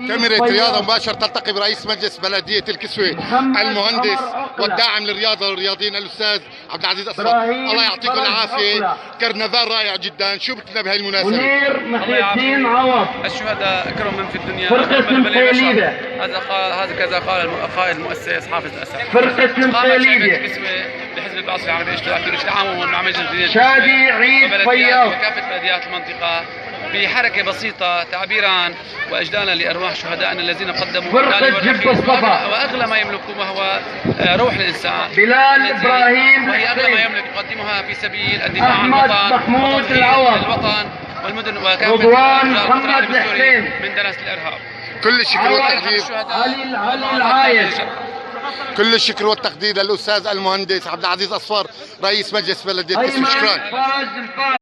كاميرا رياضة مباشرة تلتقي برئيس مجلس بلدية الكسوة المهندس والداعم للرياضة والرياضيين الأستاذ عبد العزيز أصفر. الله يعطيكم العافية، كرنفال رائع جدا. شو بدنا بهاي المناسبة؟ منير محي الدين عوض. الشهداء أكرم من في الدنيا. فرقة المقيليدة. هذا كذا قال قائد المؤسس حافظ الأسد. فرقة المقيليدة. بحزب البعث العربي الاشتراكي بالتعاون مع مجلس البلديات شادي عيد فياض وكافة بلديات المنطقة بحركة بسيطة تعبيرا وإجلالا لأرواح شهدائنا الذين قدموا فرقة جب الصفا وأغلى ما يملكوا وهو روح الإنسان بلال إبراهيم وهي أغلى ما يملك يقدمها في سبيل الدفاع عن أحمد الوطن محمود العوض الوطن والمدن وكافة رضوان محمد الحسين من دنس الإرهاب. كل الشكر والتقدير علي العايش. كل الشكر والتقدير للأستاذ المهندس عبد العزيز أصفر رئيس مجلس بلدية الكسوة. شكرا.